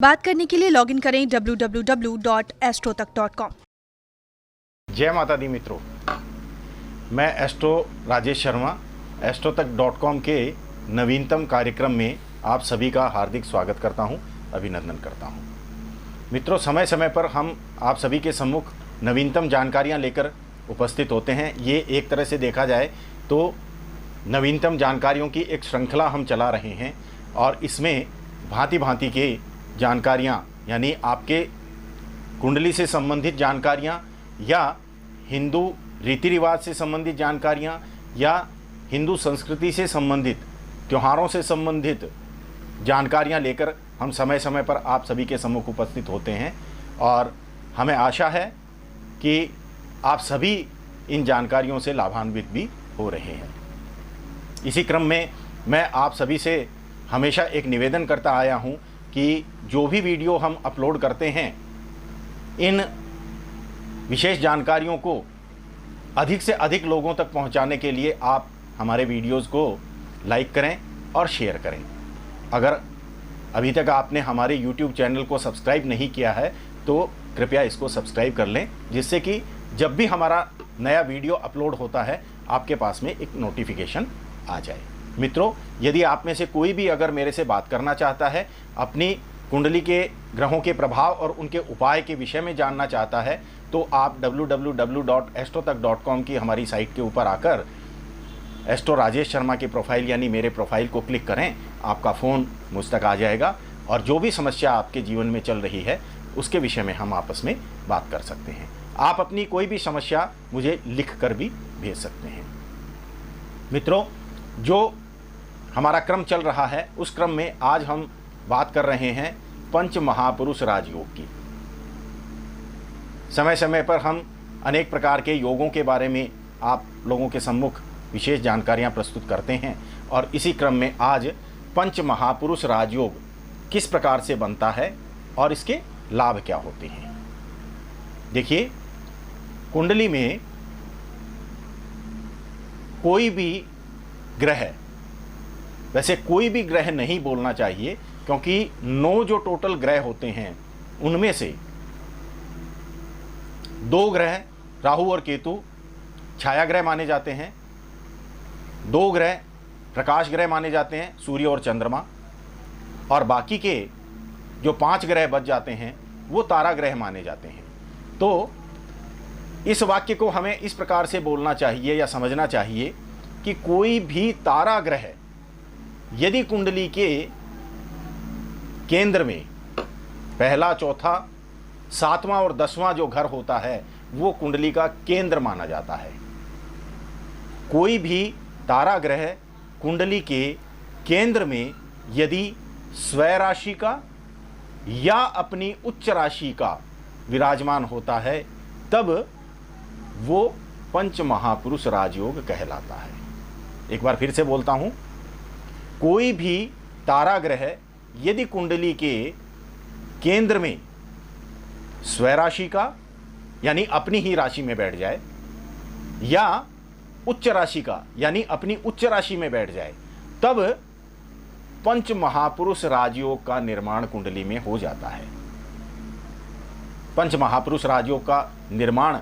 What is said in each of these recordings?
बात करने के लिए लॉगिन करें www.astrotak.com। जय माता दी मित्रों, मैं एस्ट्रो राजेश शर्मा astrotak.com के नवीनतम कार्यक्रम में आप सभी का हार्दिक स्वागत करता हूं, अभिनंदन करता हूं। मित्रों, समय समय पर हम आप सभी के सम्मुख नवीनतम जानकारियां लेकर उपस्थित होते हैं। ये एक तरह से देखा जाए तो नवीनतम जानकारियों की एक श्रृंखला हम चला रहे हैं और इसमें भांति भांति के जानकारियां, यानी आपके कुंडली से संबंधित जानकारियां या हिंदू रीति रिवाज से संबंधित जानकारियां या हिंदू संस्कृति से संबंधित त्योहारों से संबंधित जानकारियां लेकर हम समय समय पर आप सभी के सम्मुख उपस्थित होते हैं और हमें आशा है कि आप सभी इन जानकारियों से लाभान्वित भी हो रहे हैं। इसी क्रम में मैं आप सभी से हमेशा एक निवेदन करता आया हूं कि जो भी वीडियो हम अपलोड करते हैं, इन विशेष जानकारियों को अधिक से अधिक लोगों तक पहुंचाने के लिए आप हमारे वीडियोस को लाइक करें और शेयर करें। अगर अभी तक आपने हमारे YouTube चैनल को सब्सक्राइब नहीं किया है तो कृपया इसको सब्सक्राइब कर लें, जिससे कि जब भी हमारा नया वीडियो अपलोड होता है आपके पास में एक नोटिफिकेशन आ जाए। मित्रों, यदि आप में से कोई भी अगर मेरे से बात करना चाहता है, अपनी कुंडली के ग्रहों के प्रभाव और उनके उपाय के विषय में जानना चाहता है, तो आप www.astrotak.com की हमारी साइट के ऊपर आकर एस्ट्रो राजेश शर्मा के प्रोफाइल यानी मेरे प्रोफाइल को क्लिक करें। आपका फ़ोन मुझ तक आ जाएगा और जो भी समस्या आपके जीवन में चल रही है उसके विषय में हम आपस में बात कर सकते हैं। आप अपनी कोई भी समस्या मुझे लिख कर भी भेज सकते हैं। मित्रों, जो हमारा क्रम चल रहा है उस क्रम में आज हम बात कर रहे हैं पंच महापुरुष राजयोग की। समय समय पर हम अनेक प्रकार के योगों के बारे में आप लोगों के सम्मुख विशेष जानकारियां प्रस्तुत करते हैं और इसी क्रम में आज पंच महापुरुष राजयोग किस प्रकार से बनता है और इसके लाभ क्या होते हैं। देखिए, कुंडली में कोई भी ग्रह, वैसे कोई भी ग्रह नहीं बोलना चाहिए क्योंकि 9 जो टोटल ग्रह होते हैं उनमें से 2 ग्रह राहु और केतु छाया ग्रह माने जाते हैं, 2 ग्रह प्रकाश ग्रह माने जाते हैं, सूर्य और चंद्रमा, और बाकी के जो 5 ग्रह बच जाते हैं वो तारा ग्रह माने जाते हैं। तो इस वाक्य को हमें इस प्रकार से बोलना चाहिए या समझना चाहिए कि कोई भी तारा ग्रह यदि कुंडली के केंद्र में पहला, चौथा, 7वां और 10वां जो घर होता है वो कुंडली का केंद्र माना जाता है। कोई भी तारा ग्रह कुंडली के केंद्र में यदि स्वयं राशि का या अपनी उच्च राशि का विराजमान होता है तब वो पंच महापुरुष राजयोग कहलाता है। एक बार फिर से बोलता हूं, कोई भी तारा ग्रह यदि कुंडली के केंद्र में स्वयं राशि का यानी अपनी ही राशि में बैठ जाए या उच्च राशि का यानी अपनी उच्च राशि में बैठ जाए तब पंच महापुरुष राजयोग का निर्माण कुंडली में हो जाता है। पंच महापुरुष राजयोग का निर्माण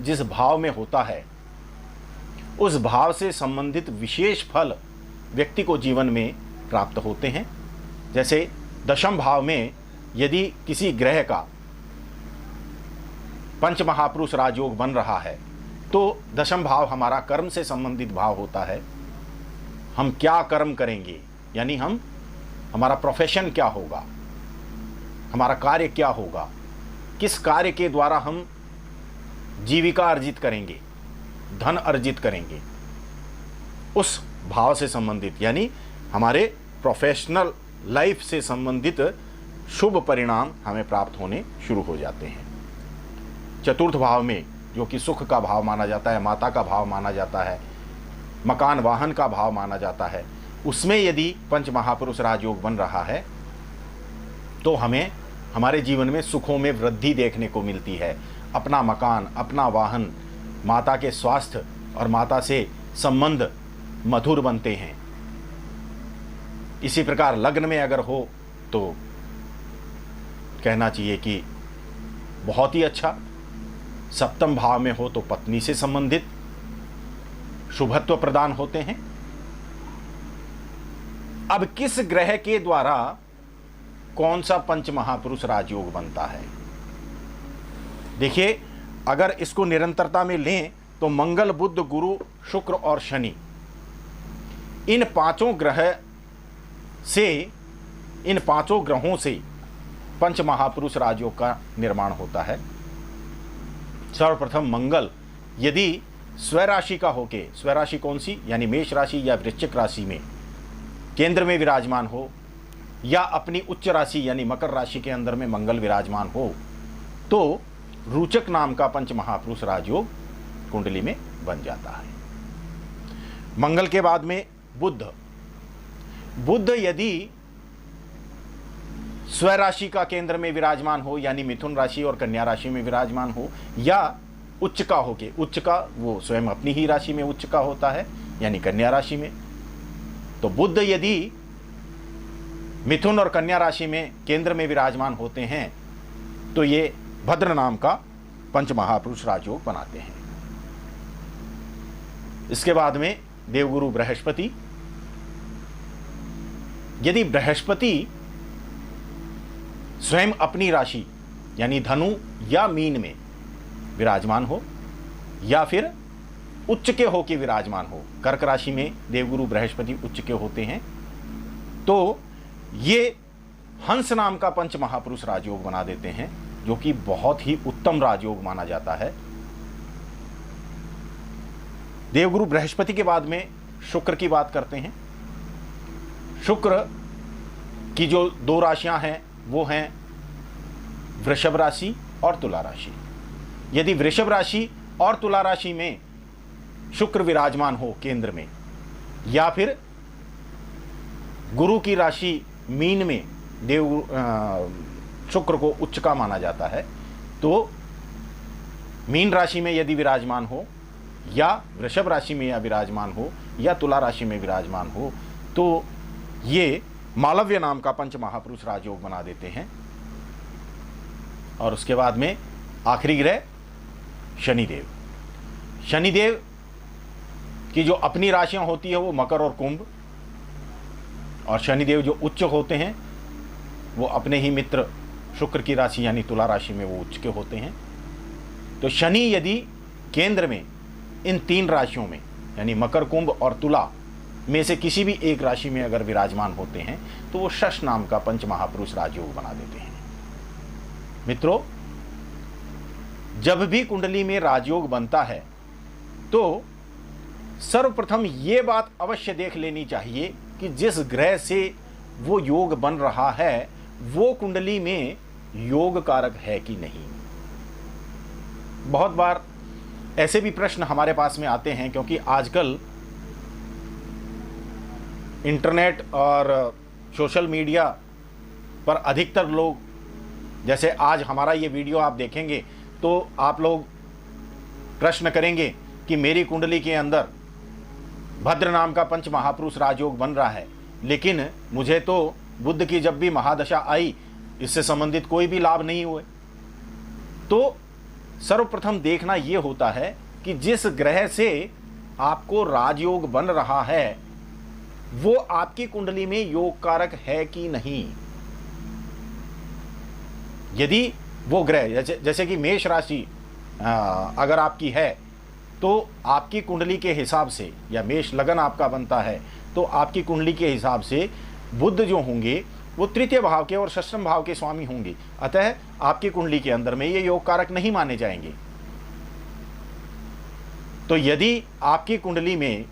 जिस भाव में होता है उस भाव से संबंधित विशेष फल व्यक्ति को जीवन में प्राप्त होते हैं। जैसे दशम भाव में यदि किसी ग्रह का पंच महापुरुष राजयोग बन रहा है तो दशम भाव हमारा कर्म से संबंधित भाव होता है। हम क्या कर्म करेंगे, यानी हमारा प्रोफेशन क्या होगा, हमारा कार्य क्या होगा, किस कार्य के द्वारा हम जीविका अर्जित करेंगे, धन अर्जित करेंगे, उस भाव से संबंधित यानी हमारे प्रोफेशनल लाइफ से संबंधित शुभ परिणाम हमें प्राप्त होने शुरू हो जाते हैं। चतुर्थ भाव में जो कि सुख का भाव माना जाता है, माता का भाव माना जाता है, मकान वाहन का भाव माना जाता है, उसमें यदि पंच महापुरुष राजयोग बन रहा है तो हमें हमारे जीवन में सुखों में वृद्धि देखने को मिलती है। अपना मकान, अपना वाहन, माता के स्वास्थ्य और माता से संबंध मधुर बनते हैं। इसी प्रकार लग्न में अगर हो तो कहना चाहिए कि बहुत ही अच्छा। सप्तम भाव में हो तो पत्नी से संबंधित शुभत्व प्रदान होते हैं। अब किस ग्रह के द्वारा कौन सा पंच महापुरुष राजयोग बनता है? देखिए, अगर इसको निरंतरता में लें तो मंगल, बुध, गुरु, शुक्र और शनि, इन पांचों ग्रहों से पंच महापुरुष राजयोग का निर्माण होता है। सर्वप्रथम मंगल यदि स्वराशि का होके, स्वराशि कौन सी, यानी मेष राशि या वृश्चिक राशि में केंद्र में विराजमान हो, या अपनी उच्च राशि यानी मकर राशि के अंदर में मंगल विराजमान हो, तो रोचक नाम का पंच महापुरुष राजयोग कुंडली में बन जाता है। मंगल के बाद में बुध। बुध यदि स्वराशि का केंद्र में विराजमान हो, यानी मिथुन राशि और कन्या राशि में विराजमान हो, या उच्च का होके, उच्च का वो स्वयं अपनी ही राशि में उच्च का होता है, यानी कन्या राशि में, तो बुध यदि मिथुन और कन्या राशि में केंद्र में विराजमान होते हैं तो ये भद्र नाम का पंच महापुरुष राजयोग बनाते हैं। इसके बाद में देवगुरु बृहस्पति। यदि बृहस्पति स्वयं अपनी राशि यानी धनु या मीन में विराजमान हो, या फिर उच्च के होके विराजमान हो, कर्क राशि में देवगुरु बृहस्पति उच्च के होते हैं, तो ये हंस नाम का पंच महापुरुष राजयोग बना देते हैं, जो कि बहुत ही उत्तम राजयोग माना जाता है। देवगुरु बृहस्पति के बाद में शुक्र की बात करते हैं। शुक्र की जो दो राशियां हैं वो हैं वृषभ राशि और तुला राशि। यदि वृषभ राशि और तुला राशि में शुक्र विराजमान हो केंद्र में, या फिर गुरु की राशि मीन में शुक्र को उच्च का माना जाता है, तो मीन राशि में यदि विराजमान हो, या वृषभ राशि में या विराजमान हो, या तुला राशि में विराजमान हो, तो ये मालव्य नाम का पंच महापुरुष राजयोग बना देते हैं। और उसके बाद में आखिरी ग्रह शनिदेव। शनिदेव की जो अपनी राशियां होती है वो मकर और कुंभ, और शनिदेव जो उच्च होते हैं वो अपने ही मित्र शुक्र की राशि यानी तुला राशि में वो उच्च के होते हैं। तो शनि यदि केंद्र में इन तीन राशियों में यानी मकर, कुंभ और तुला में से किसी भी एक राशि में अगर विराजमान होते हैं तो वो शश नाम का पंच महापुरुष राजयोग बना देते हैं। मित्रों, जब भी कुंडली में राजयोग बनता है तो सर्वप्रथम ये बात अवश्य देख लेनी चाहिए कि जिस ग्रह से वो योग बन रहा है वो कुंडली में योग कारक है कि नहीं। बहुत बार ऐसे भी प्रश्न हमारे पास में आते हैं, क्योंकि आजकल इंटरनेट और सोशल मीडिया पर अधिकतर लोग, जैसे आज हमारा ये वीडियो आप देखेंगे तो आप लोग प्रश्न करेंगे कि मेरी कुंडली के अंदर भद्र नाम का पंच महापुरुष राजयोग बन रहा है, लेकिन मुझे तो बुध की जब भी महादशा आई इससे संबंधित कोई भी लाभ नहीं हुए। तो सर्वप्रथम देखना यह होता है कि जिस ग्रह से आपको राजयोग बन रहा है वो आपकी कुंडली में योग कारक है कि नहीं। यदि वो ग्रह जैसे कि मेष राशि अगर आपकी है तो आपकी कुंडली के हिसाब से, या मेष लगन आपका बनता है तो आपकी कुंडली के हिसाब से बुध जो होंगे वो तृतीय भाव के और षष्ठम भाव के स्वामी होंगे, अतः आपकी कुंडली के अंदर में ये योग कारक नहीं माने जाएंगे। तो यदि आपकी कुंडली में,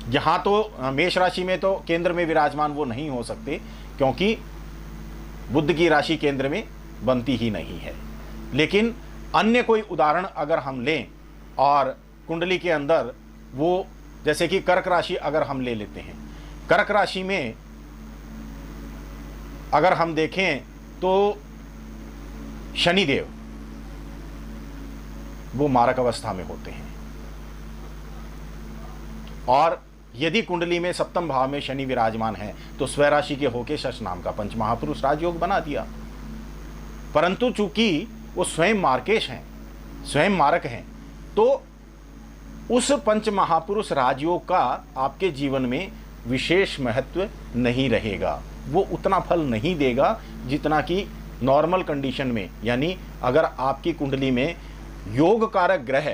यहां तो मेष राशि में तो केंद्र में विराजमान वो नहीं हो सकते, क्योंकि बुध की राशि केंद्र में बनती ही नहीं है, लेकिन अन्य कोई उदाहरण अगर हम लें और कुंडली के अंदर वो, जैसे कि कर्क राशि अगर हम ले लेते हैं, कर्क राशि में अगर हम देखें तो शनिदेव वो मारक अवस्था में होते हैं, और यदि कुंडली में सप्तम भाव में शनि विराजमान है तो स्वराशि के होके शश नाम का पंच महापुरुष राजयोग बना दिया। परंतु चूंकि वो स्वयं मार्केश हैं, स्वयं मारक हैं, तो उस पंच महापुरुष राजयोग का आपके जीवन में विशेष महत्व नहीं रहेगा। वो उतना फल नहीं देगा जितना कि नॉर्मल कंडीशन में, यानी अगर आपकी कुंडली में योग कारक ग्रह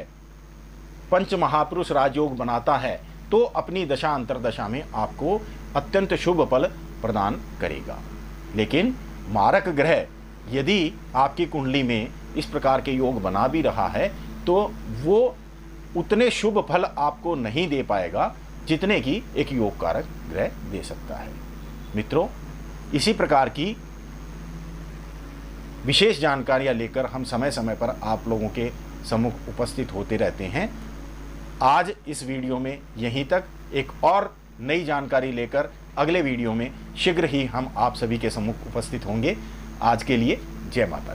पंच महापुरुष राजयोग बनाता है तो अपनी दशा अंतरदशा में आपको अत्यंत शुभ फल प्रदान करेगा। लेकिन मारक ग्रह यदि आपकी कुंडली में इस प्रकार के योग बना भी रहा है तो वो उतने शुभ फल आपको नहीं दे पाएगा जितने की एक योग कारक ग्रह दे सकता है। मित्रों, इसी प्रकार की विशेष जानकारियां लेकर हम समय समय पर आप लोगों के सम्मुख उपस्थित होते रहते हैं। आज इस वीडियो में यहीं तक। एक और नई जानकारी लेकर अगले वीडियो में शीघ्र ही हम आप सभी के सम्मुख उपस्थित होंगे। आज के लिए जय माता।